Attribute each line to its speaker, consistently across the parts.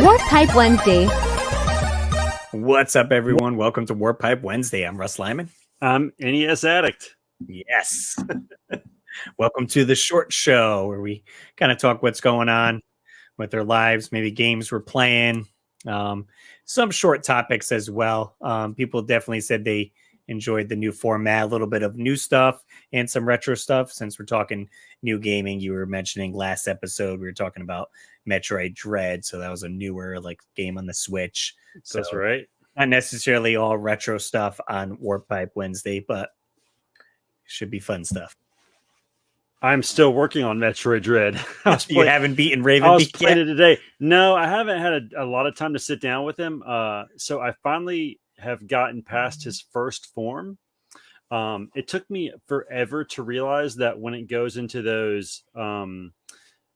Speaker 1: Warp Pipe Wednesday.
Speaker 2: What's up, everyone? Welcome to Warp Pipe Wednesday. I'm Russ Lyman.
Speaker 3: I'm NES Addict.
Speaker 2: Yes. Welcome to the short show where we kind of talk what's going on with their lives, maybe games we're playing, some short topics as well. People definitely said they enjoyed the new format, a little bit of new stuff and some retro stuff. Since we're talking new gaming, you were mentioning last episode, we were talking about Metroid Dread. So that was a newer game on the Switch. So
Speaker 3: that's right.
Speaker 2: Not necessarily all retro stuff on Warp Pipe Wednesday, but should be fun stuff.
Speaker 3: I'm still working on Metroid Dread.
Speaker 2: You haven't beaten Raven
Speaker 3: I was
Speaker 2: Beak
Speaker 3: playing
Speaker 2: yet?
Speaker 3: it today. No, I haven't had a lot of time to sit down with him. So I finally have gotten past his first form. It took me forever to realize that when it goes into those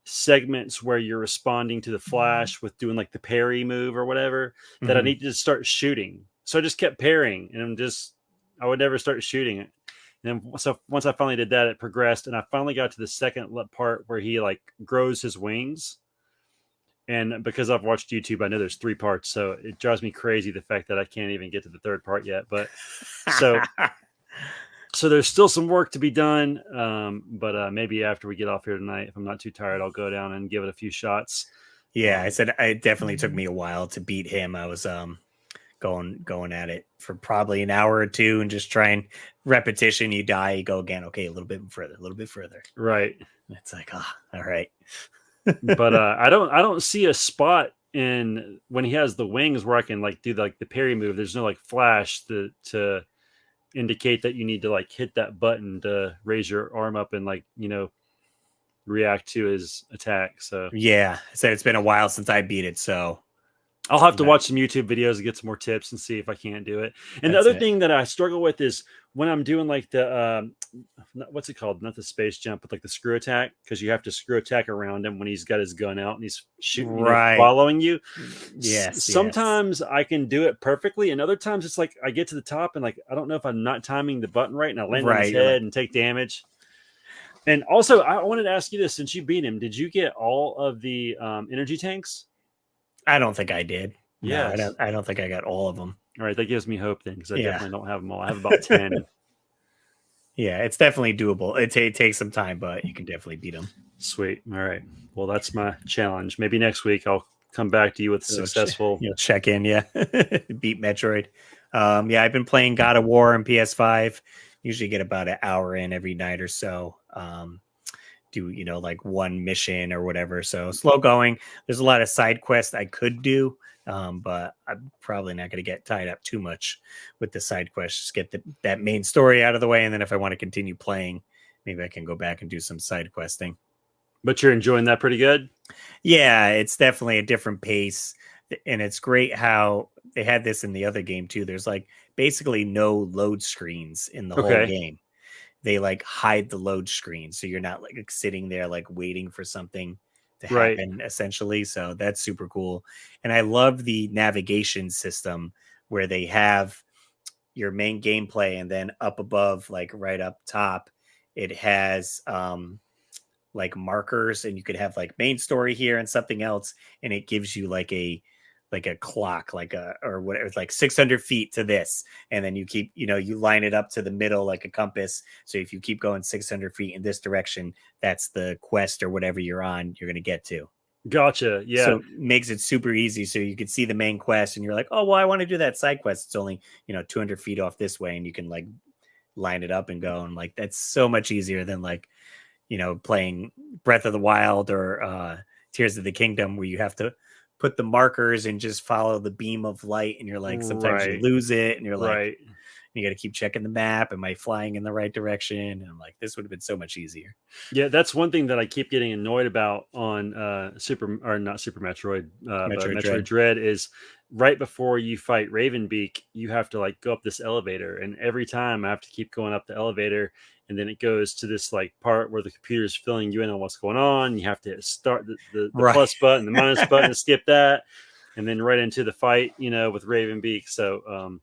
Speaker 3: segments where you're responding to the flash with doing like the parry move or whatever, that I need to start shooting. So I just kept parrying and I would never start shooting it. And then, so once I finally did that, it progressed, and I finally got to the second part where he grows his wings. And because I've watched YouTube, I know there's 3 parts, so it drives me crazy the fact that I can't even get to the third part yet. But so there's still some work to be done. But maybe after we get off here tonight, if I'm not too tired, I'll go down and give it a few shots.
Speaker 2: Yeah, I said it definitely took me a while to beat him. I was going at it for probably an hour or two and just trying repetition. You die, you go again. Okay, a little bit further.
Speaker 3: Right.
Speaker 2: It's like, all right.
Speaker 3: But I don't see a spot in when he has the wings where I can do the parry move. There's no flash to indicate that you need to hit that button to raise your arm up and react to his attack. So
Speaker 2: yeah, I said it's been a while since I beat it, so
Speaker 3: I'll have to watch some YouTube videos and get some more tips and see if I can't do it. And the other thing that I struggle with is when I'm doing the what's it called? Not the space jump, but the screw attack, because you have to screw attack around him when he's got his gun out and he's shooting, following you.
Speaker 2: Yes.
Speaker 3: Sometimes I can do it perfectly, and other times it's I get to the top and I don't know if I'm not timing the button right, and I land on his head and take damage. And also, I wanted to ask you this: since you beat him, did you get all of the energy tanks?
Speaker 2: I don't think I did.
Speaker 3: Yeah,
Speaker 2: no, I don't think I got all of them.
Speaker 3: All right, that gives me hope then, because I definitely don't have them all. I have about 10.
Speaker 2: Yeah, it's definitely doable. It takes some time, but you can definitely beat them.
Speaker 3: Sweet. All right. Well, that's my challenge. Maybe next week I'll come back to you with successful.
Speaker 2: You'll check in, yeah. Beat Metroid. Yeah, I've been playing God of War on PS5. Usually get about an hour in every night or so. Do one mission or whatever. So slow going. There's a lot of side quests I could do, but I'm probably not going to get tied up too much with the side quests. Just get that main story out of the way, and then if I want to continue playing, maybe I can go back and do some side questing.
Speaker 3: But you're enjoying that pretty good?
Speaker 2: Yeah, it's definitely a different pace, and it's great how they had this in the other game too. There's basically no load screens in the whole game. They hide the load screen, so you're not sitting there waiting for something to happen, essentially. So that's super cool. And I love the navigation system where they have your main gameplay, and then up above, right up top, it has markers, and you could have main story here and something else, and it gives you a clock, or whatever, it's 600 feet to this, and then you keep, you line it up to the middle like a compass. So if you keep going 600 feet in this direction, that's the quest or whatever you're on, you're going to get to.
Speaker 3: Gotcha. Yeah.
Speaker 2: So it makes it super easy. So you can see the main quest, and you're like, oh, well, I want to do that side quest. It's only 200 feet off this way, and you can line it up and go. And that's so much easier than playing Breath of the Wild or Tears of the Kingdom, where you have to put the markers and just follow the beam of light, and you're sometimes you lose it, and you're you got to keep checking the map. Am I flying in the right direction? And I'm this would have been so much easier.
Speaker 3: Yeah, that's one thing that I keep getting annoyed about on not Super Metroid, but Metroid Dread is right before you fight Ravenbeak, you have to go up this elevator, and every time I have to keep going up the elevator, and then it goes to this part where the computer's filling you in on what's going on. You have to start the plus button, the minus button, to skip that, and then right into the fight, with Ravenbeak. So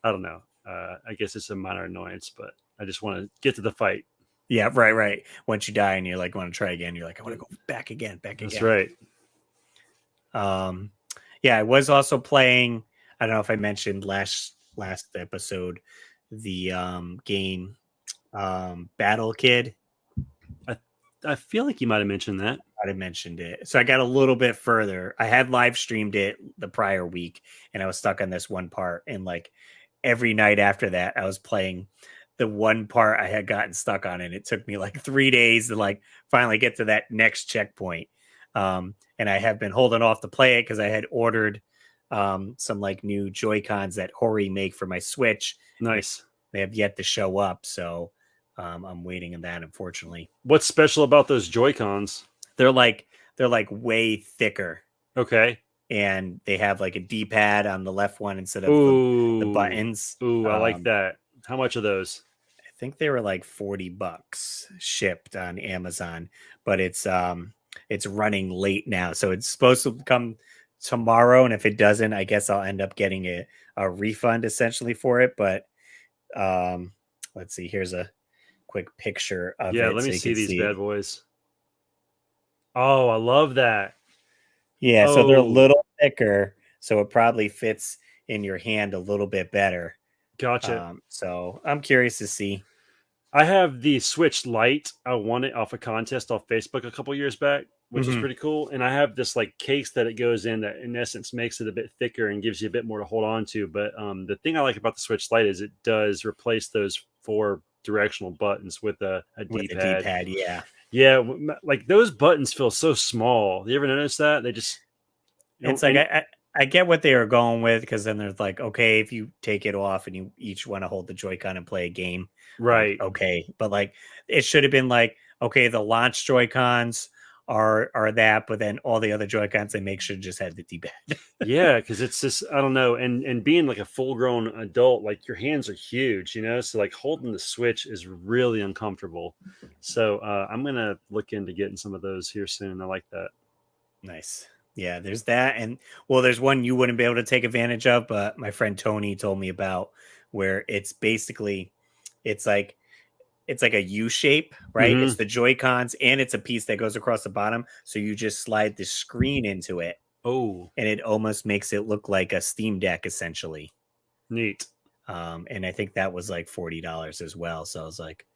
Speaker 3: I don't know. I guess it's a minor annoyance, but I just want to get to the fight.
Speaker 2: Yeah, right. Once you die and you're want to try again, you're I want to go back again.
Speaker 3: That's right.
Speaker 2: Yeah, I was also playing. I don't know if I mentioned last episode the game Battle Kid.
Speaker 3: I I feel like you might have mentioned that.
Speaker 2: I mentioned it. So I got a little bit further. I had live streamed it the prior week and I was stuck on this one part. And like every night after that, I was playing the one part I had gotten stuck on. And it took me like 3 days to like finally get to that next checkpoint. And I have been holding off to play it because I had ordered some like new Joy-Cons that Hori make for my Switch.
Speaker 3: Nice.
Speaker 2: They have yet to show up. So I'm waiting on that, unfortunately.
Speaker 3: What's special about those Joy-Cons?
Speaker 2: They're like way thicker.
Speaker 3: Okay.
Speaker 2: And they have like a D-pad on the left one instead of the buttons.
Speaker 3: Ooh, I like that. How much are those?
Speaker 2: I think they were like $40 shipped on Amazon, but it's running late now. So it's supposed to come tomorrow. And if it doesn't, I guess I'll end up getting a refund essentially for it. But let's see, here's a quick picture of it.
Speaker 3: Let me see these bad boys. Oh, I love that.
Speaker 2: Yeah, so they're a little thicker, so it probably fits in your hand a little bit better.
Speaker 3: Gotcha.
Speaker 2: So I'm curious to see.
Speaker 3: I have the Switch Lite. I won it off a contest off Facebook a couple years back, which is pretty cool. And I have this like case that it goes in that in essence makes it a bit thicker and gives you a bit more to hold on to. But the thing I like about the Switch Lite is it does replace those 4 directional buttons with a D-pad.
Speaker 2: With a D-pad, yeah.
Speaker 3: Yeah, like those buttons feel so small. You ever notice that? They just...
Speaker 2: It's like I get what they were going with, because then there's like, okay, if you take it off and you each want to hold the Joy-Con and play a game,
Speaker 3: right?
Speaker 2: Like, okay, but like it should have been like, okay, the launch Joy-Cons are that, but then all the other Joy-Cons they make sure just have the D-pad.
Speaker 3: Yeah, because it's just, I don't know, and being like a full-grown adult, like your hands are huge, you know, so like holding the Switch is really uncomfortable. So I'm gonna look into getting some of those here soon. I like that.
Speaker 2: Nice. Yeah, there's that. And well, there's one you wouldn't be able to take advantage of, but my friend Tony told me about, where it's basically it's like a U shape, right? It's the Joy-Cons and it's a piece that goes across the bottom. So you just slide the screen into it.
Speaker 3: Oh.
Speaker 2: And it almost makes it look like a Steam Deck essentially.
Speaker 3: Neat.
Speaker 2: And I think that was like $40 as well. So I was like,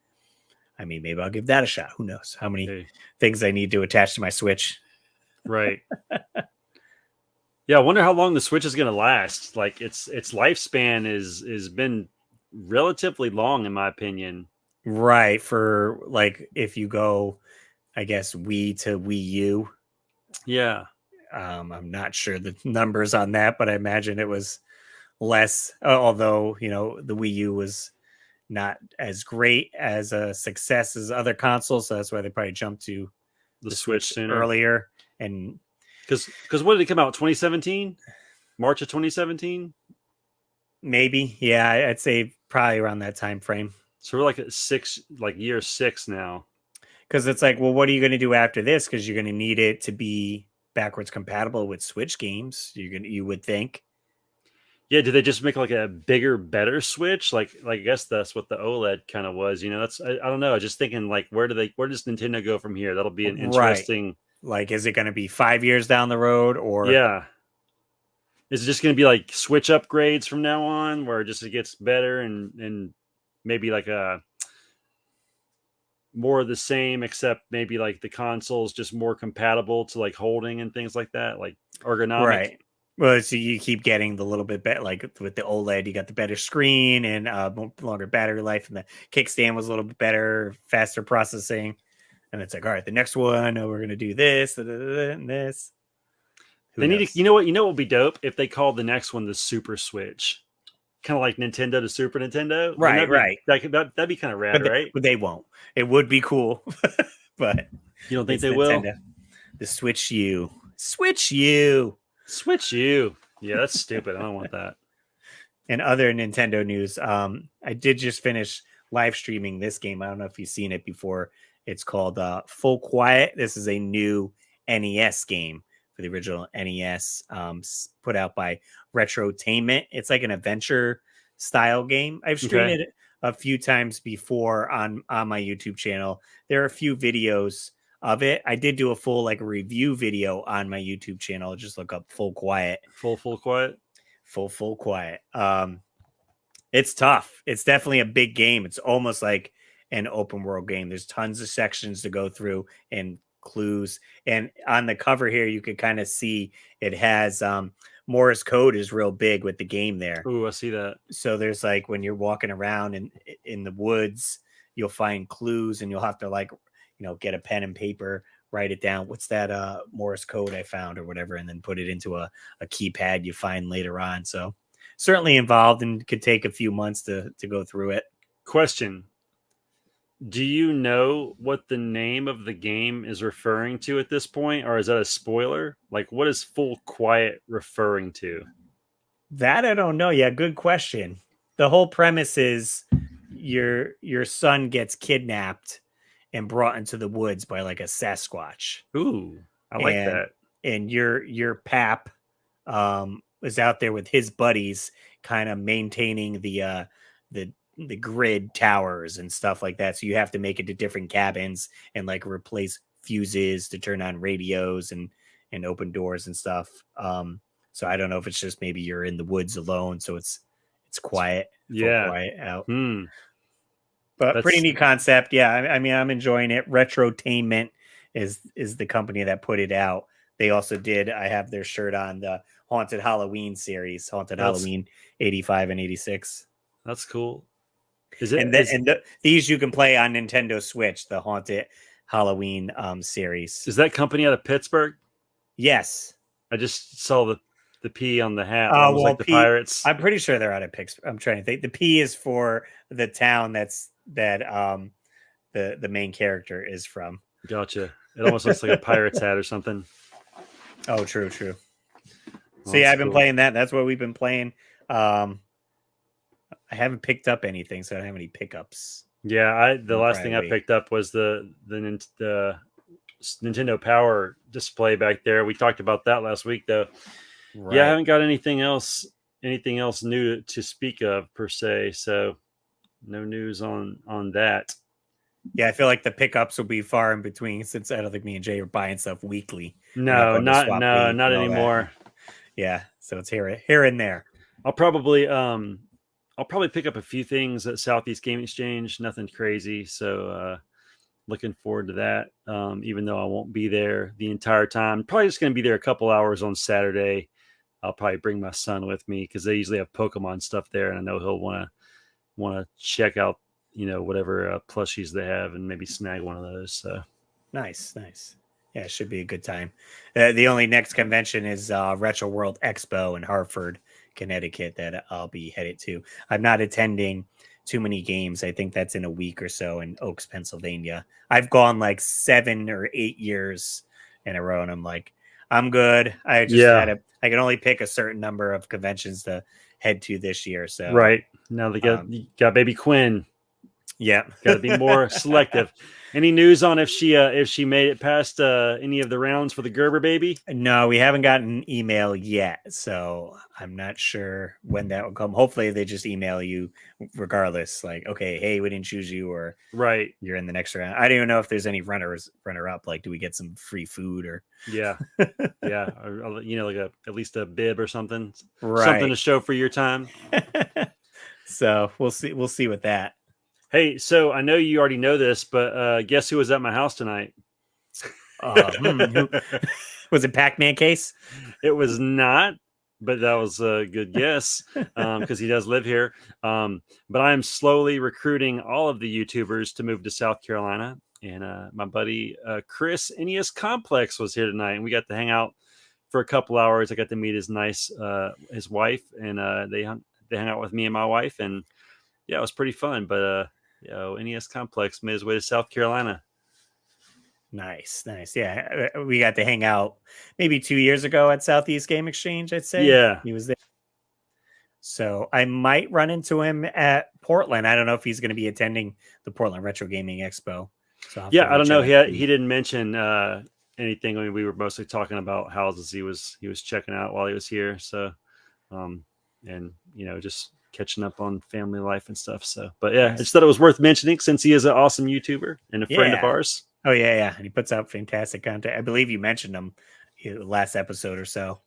Speaker 2: I mean, maybe I'll give that a shot. Who knows how many things I need to attach to my Switch.
Speaker 3: Right. Yeah, I wonder how long the Switch is going to last. Like its lifespan is been relatively long, in my opinion.
Speaker 2: Right. For like, if you go, I guess, Wii to Wii U.
Speaker 3: Yeah.
Speaker 2: I'm not sure the numbers on that, but I imagine it was less. Although, you know, the Wii U was not as great as a success as other consoles, so that's why they probably jumped to
Speaker 3: the Switch
Speaker 2: earlier. And
Speaker 3: because what did it come out? 2017, March of 2017,
Speaker 2: maybe. Yeah, I'd say probably around that time frame.
Speaker 3: So we're like at year 6 now.
Speaker 2: Because it's like, well, what are you going to do after this? Because you're going to need it to be backwards compatible with Switch games. You would think.
Speaker 3: Yeah, did they just make like a bigger, better Switch? Like I guess that's what the OLED kind of was. You know, that's I don't know. I was just thinking like, where does Nintendo go from here? That'll be an interesting.
Speaker 2: Right. Like, is it going to be 5 years down the road, or
Speaker 3: is it just going to be like Switch upgrades from now on, where it gets better and maybe like a more of the same, except maybe like the consoles just more compatible to like holding and things like that, like ergonomic.
Speaker 2: Right. Well, so you keep getting the little bit better, like with the OLED, you got the better screen and longer battery life, and the kickstand was a little bit better, faster processing. And it's like, all right, the next one, we're going to do this and this.
Speaker 3: They need to, you know what would be dope if they called the next one the Super Switch, kind of like Nintendo to Super Nintendo.
Speaker 2: Right, right.
Speaker 3: That'd be kind of rad, right?
Speaker 2: But they won't. It would be cool, but
Speaker 3: you don't think they
Speaker 2: Nintendo.
Speaker 3: will?
Speaker 2: The Switch U.
Speaker 3: Yeah, that's stupid. I don't want that.
Speaker 2: And other Nintendo news, I did just finish live streaming this game. I don't know if you've seen it before. It's called Full Quiet. This is a new NES game for the original NES, put out by Retrotainment. It's like an adventure style game. I've streamed it a few times before on my YouTube channel. There are a few videos of it. I did do a full like review video on my YouTube channel. Just look up Full Quiet.
Speaker 3: Full quiet.
Speaker 2: Full Quiet. It's tough. It's definitely a big game. It's almost like an open world game. There's tons of sections to go through and clues. And on the cover here, you can kind of see it has Morse code is real big with the game there.
Speaker 3: Ooh, I see that.
Speaker 2: So there's like when you're walking around in the woods, you'll find clues and you'll have to like, get a pen and paper, write it down. What's that Morse code I found or whatever, and then put it into a keypad you find later on. So certainly involved and could take a few months to go through it.
Speaker 3: Question. Do you know what the name of the game is referring to at this point? Or is that a spoiler? Like, what is Full Quiet referring to?
Speaker 2: That I don't know. Yeah, good question. The whole premise is your son gets kidnapped and brought into the woods by like a Sasquatch.
Speaker 3: Ooh, I like that.
Speaker 2: And your pap is out there with his buddies, kind of maintaining the grid towers and stuff like that. So you have to make it to different cabins and like replace fuses to turn on radios and open doors and stuff. So I don't know if it's just maybe you're in the woods alone, so it's quiet.
Speaker 3: Yeah,
Speaker 2: quiet out.
Speaker 3: But
Speaker 2: that's pretty neat concept. Yeah, I mean, I'm enjoying it. Retrotainment is the company that put it out. They also did. I have their shirt on the Haunted Halloween series, Halloween 85 and 86.
Speaker 3: That's cool. Is it?
Speaker 2: These you can play on Nintendo Switch, the Haunted Halloween series.
Speaker 3: Is that company out of Pittsburgh?
Speaker 2: Yes.
Speaker 3: I just saw the P on the hat.
Speaker 2: Oh,
Speaker 3: well, like the Pirates.
Speaker 2: I'm pretty sure they're out of Pittsburgh. I'm trying to think. The P is for the town that the main character is from.
Speaker 3: Gotcha. It almost looks like a Pirates hat or something.
Speaker 2: Oh, true. So yeah, I've been playing that. That's what we've been playing. I haven't picked up anything, so I don't have any pickups.
Speaker 3: Yeah, the last thing I picked up was the Nintendo Power display back there. We talked about that last week, though. Right. Yeah, I haven't got anything else new to speak of per se. So no news on that.
Speaker 2: Yeah, I feel like the pickups will be far in between since I don't think me and Jay are buying stuff weekly.
Speaker 3: Not anymore.
Speaker 2: Yeah, so it's here and there.
Speaker 3: I'll probably pick up a few things at Southeast Game Exchange. Nothing crazy. So looking forward to that. Even though I won't be there the entire time, probably just going to be there a couple hours on Saturday. I'll probably bring my son with me because they usually have Pokemon stuff there, and I know he'll want to check out, whatever plushies they have, and maybe snag one of those. So
Speaker 2: nice. Yeah, it should be a good time. The only next convention is Retro World Expo in Hartford, Connecticut, that I'll be headed to. I'm not attending too many games. I think that's in a week or so in Oaks, Pennsylvania. I've gone like 7 or 8 years in a row, and I'm like, I'm good. I I can only pick a certain number of conventions to head to this year. So
Speaker 3: right now they got baby Quinn.
Speaker 2: Yeah,
Speaker 3: got to be more selective. Any news on if she made it past any of the rounds for the Gerber baby?
Speaker 2: No, we haven't gotten an email yet, so I'm not sure when that will come. Hopefully, they just email you regardless. Like, okay, hey, we didn't choose you, or
Speaker 3: right,
Speaker 2: you're in the next round. I don't even know if there's any runner up. Like, do we get some free food or?
Speaker 3: Yeah, or, like at least a bib or something,
Speaker 2: right?
Speaker 3: Something to show for your time.
Speaker 2: So we'll see. We'll see with that.
Speaker 3: Hey, so I know you already know this, but guess who was at my house tonight?
Speaker 2: Was it Pac-Man Case?
Speaker 3: It was not, but that was a good guess because he does live here. But I am slowly recruiting all of the YouTubers to move to South Carolina. And my buddy Chris NES Complex was here tonight, and we got to hang out for a couple hours. I got to meet his wife, and they hung out with me and my wife, and yeah, it was pretty fun. But NES Complex made his way to South Carolina.
Speaker 2: Nice. Yeah, we got to hang out maybe 2 years ago at Southeast Game Exchange, I'd say.
Speaker 3: Yeah,
Speaker 2: he was there. So I might run into him at Portland. I don't know if he's going to be attending the Portland Retro Gaming Expo. So
Speaker 3: I don't know. He didn't mention anything. I mean, we were mostly talking about houses he was checking out while he was here. So, and just catching up on family life and stuff. So, but yeah, I just thought it was worth mentioning since he is an awesome YouTuber and a friend of ours.
Speaker 2: Oh yeah. And he puts out fantastic content. I believe you mentioned him last episode or so.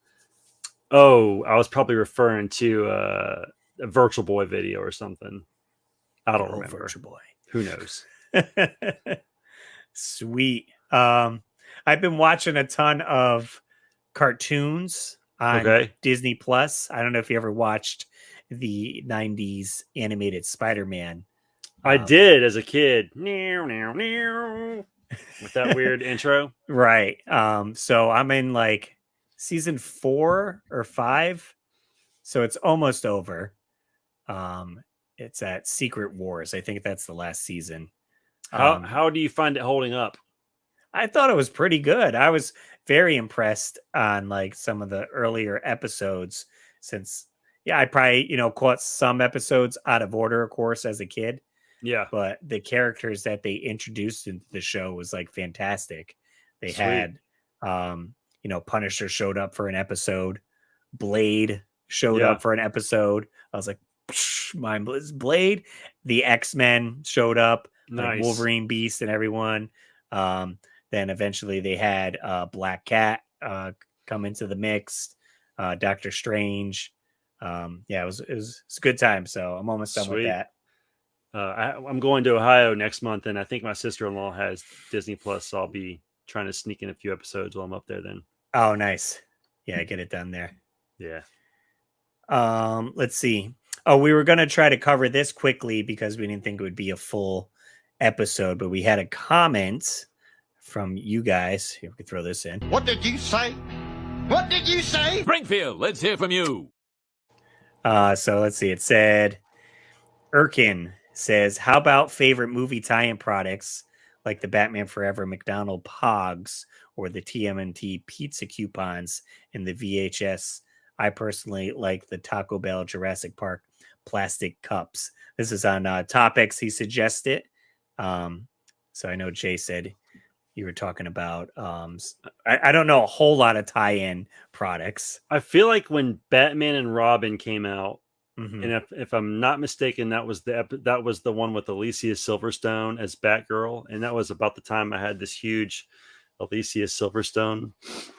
Speaker 3: Oh, I was probably referring to a Virtual Boy video or something. I don't
Speaker 2: Good old
Speaker 3: remember.
Speaker 2: Virtual Boy.
Speaker 3: Who knows?
Speaker 2: Sweet. I've been watching a ton of cartoons on
Speaker 3: Okay.
Speaker 2: Disney Plus. I don't know if you ever watched the 90s animated Spider-Man.
Speaker 3: I did as a kid. With that weird intro.
Speaker 2: Right. So I'm in like season 4 or 5. So it's almost over. It's at Secret Wars. I think that's the last season.
Speaker 3: How do you find it holding up?
Speaker 2: I thought it was pretty good. I was very impressed on like some of the earlier episodes since I probably, caught some episodes out of order, of course, as a kid,
Speaker 3: Yeah.
Speaker 2: but the characters that they introduced into the show was like fantastic. They
Speaker 3: Sweet.
Speaker 2: had Punisher showed up for an episode, Blade showed
Speaker 3: Yeah.
Speaker 2: up for an episode. I was like, mind Blade. The X-Men showed up, like
Speaker 3: Nice.
Speaker 2: Wolverine, Beast, and everyone. Then eventually they had Black Cat come into the mix, Doctor Strange. It was a good time. So I'm almost done with
Speaker 3: Sweet.
Speaker 2: that.
Speaker 3: I'm going to Ohio next month, and I think my sister-in-law has Disney Plus, so I'll be trying to sneak in a few episodes while I'm up there then.
Speaker 2: Oh, nice. Yeah, get it done there.
Speaker 3: Yeah.
Speaker 2: Let's see. Oh, we were going to try to cover this quickly because we didn't think it would be a full episode, but we had a comment from you guys. Here, we can throw this in.
Speaker 1: What did you say? What did you say?
Speaker 4: Springfield, let's hear from you.
Speaker 2: So let's see. It said, Erkin says, how about favorite movie tie-in products like the Batman Forever McDonald Pogs or the TMNT pizza coupons and the VHS? I personally like the Taco Bell Jurassic Park plastic cups. This is on topics he suggested. So I know Jay said you were talking about. I don't know a whole lot of tie-in products.
Speaker 3: I feel like when Batman and Robin came out,
Speaker 2: Mm-hmm.
Speaker 3: and if I'm not mistaken, that was the one with Alicia Silverstone as Batgirl, and that was about the time I had this huge Alicia Silverstone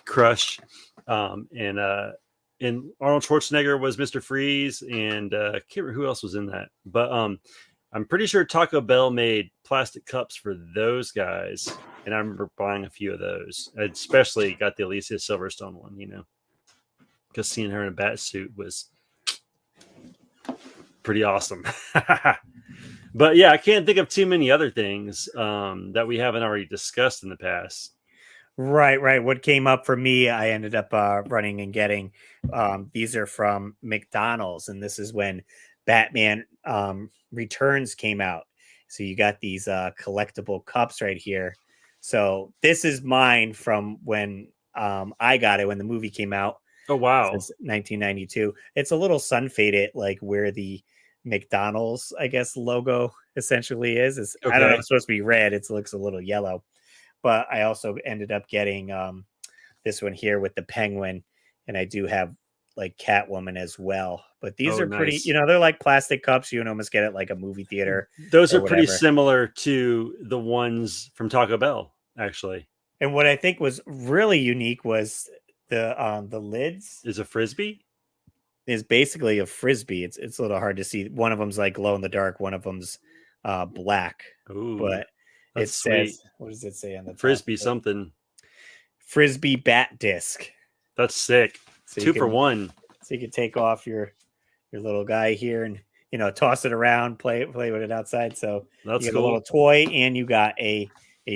Speaker 3: crush. And Arnold Schwarzenegger was Mr. Freeze, and I can't remember who else was in that, but I'm pretty sure Taco Bell made plastic cups for those guys, and I remember buying a few of those. I especially got the Alicia Silverstone one, because seeing her in a bat suit was pretty awesome. But yeah, I can't think of too many other things that we haven't already discussed in the past.
Speaker 2: Right. What came up for me, I ended up running and getting. These are from McDonald's, and this is when Batman Returns came out. So you got these collectible cups right here. So this is mine from when I got it when the movie came out.
Speaker 3: Oh wow!
Speaker 2: Since 1992. It's a little sun faded, like where the McDonald's, I guess, logo essentially is.
Speaker 3: Okay.
Speaker 2: I don't know. It's supposed to be red. It looks a little yellow. But I also ended up getting this one here with the penguin, and I do have like Catwoman as well. But these are pretty,
Speaker 3: nice.
Speaker 2: they're like plastic cups. You can almost get it like a movie theater.
Speaker 3: Those are pretty similar to the ones from Taco Bell, actually.
Speaker 2: And what I think was really unique was the lids.
Speaker 3: Is a Frisbee?
Speaker 2: Is basically a Frisbee. It's a little hard to see. One of them's like glow in the dark. One of them's black.
Speaker 3: Ooh,
Speaker 2: but it says, what does it say on the
Speaker 3: Frisbee
Speaker 2: top?
Speaker 3: something?
Speaker 2: Frisbee bat disc.
Speaker 3: That's sick. So 2 for 1.
Speaker 2: So you can take off your little guy here and toss it around, play with it outside. So
Speaker 3: that's
Speaker 2: you got
Speaker 3: cool.
Speaker 2: a little toy and you got a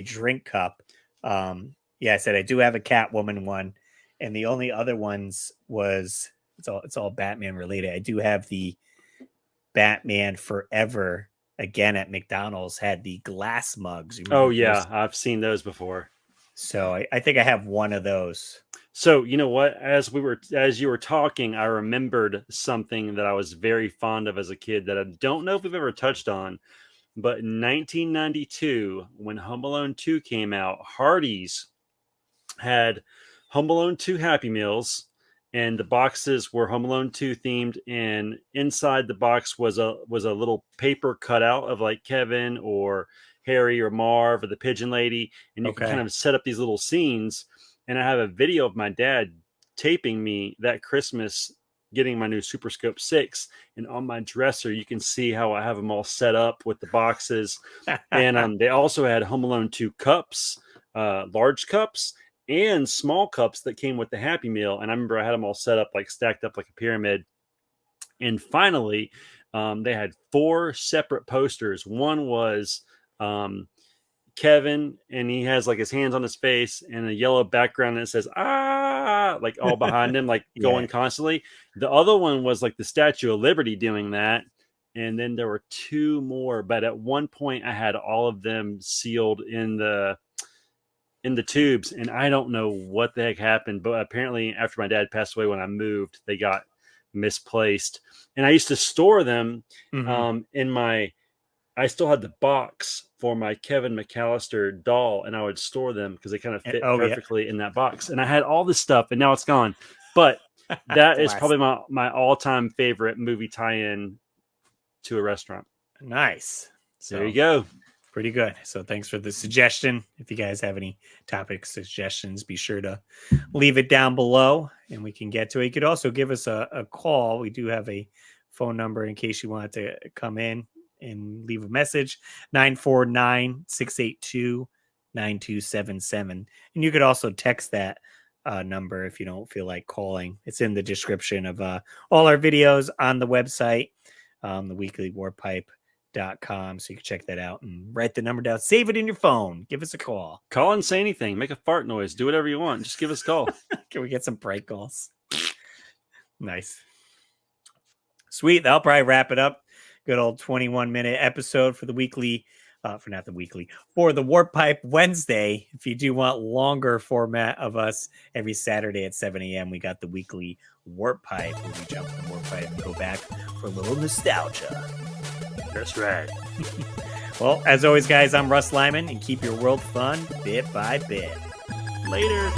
Speaker 2: drink cup. I said I do have a Catwoman one, and the only other ones was it's all Batman related. I do have the Batman Forever again at McDonald's had the glass mugs.
Speaker 3: Oh yeah, I've seen those before.
Speaker 2: So I think I have one of those.
Speaker 3: So you know what? As you were talking, I remembered something that I was very fond of as a kid that I don't know if we've ever touched on. But in 1992, when Home Alone 2 came out, Hardee's had Home Alone 2 Happy Meals, and the boxes were Home Alone 2 themed, and inside the box was a little paper cutout of like Kevin or Harry or Marv or the Pigeon Lady, and you can
Speaker 2: Okay.
Speaker 3: kind of set up these little scenes. And I have a video of my dad taping me that Christmas getting my new Super Scope 6, and on my dresser you can see how I have them all set up with the boxes. And they also had Home Alone 2 cups, large cups and small cups that came with the Happy Meal. And I remember I had them all set up, like stacked up like a pyramid. And finally, they had 4 separate posters. One was Kevin, and he has like his hands on his face and a yellow background that says "ah," like all behind him, like going constantly. The other one was like the Statue of Liberty doing that. And then there were 2 more, but at one point I had all of them sealed in the tubes, and I don't know what the heck happened, but apparently after my dad passed away, when I moved, they got misplaced. And I used to store them I still had the box for my Kevin McAllister doll, and I would store them because they kind of fit perfectly in that box. And I had all this stuff, and now it's gone. But that is probably my all-time favorite movie tie-in to a restaurant.
Speaker 2: Nice.
Speaker 3: So there you go.
Speaker 2: Pretty good. So thanks for the suggestion. If you guys have any topic suggestions, be sure to leave it down below and we can get to it. You could also give us a call. We do have a phone number in case you want to come in and leave a message, 949-682-9277. And you could also text that number if you don't feel like calling. It's in the description of all our videos on the website, theweeklywarpipe.com. So you can check that out and write the number down. Save it in your phone. Give us a call.
Speaker 3: Call and say anything. Make a fart noise. Do whatever you want. Just give us a call.
Speaker 2: Can we get some prank calls? Nice. Sweet. That'll probably wrap it up. Good old 21-minute episode for the weekly, for the Warp Pipe Wednesday. If you do want longer format of us every Saturday at 7 a.m., we got the weekly Warp Pipe, where we jump in the Warp Pipe and go back for a little nostalgia.
Speaker 3: That's right.
Speaker 2: Well, as always, guys, I'm Russ Lyman, and keep your world fun bit by bit. Later.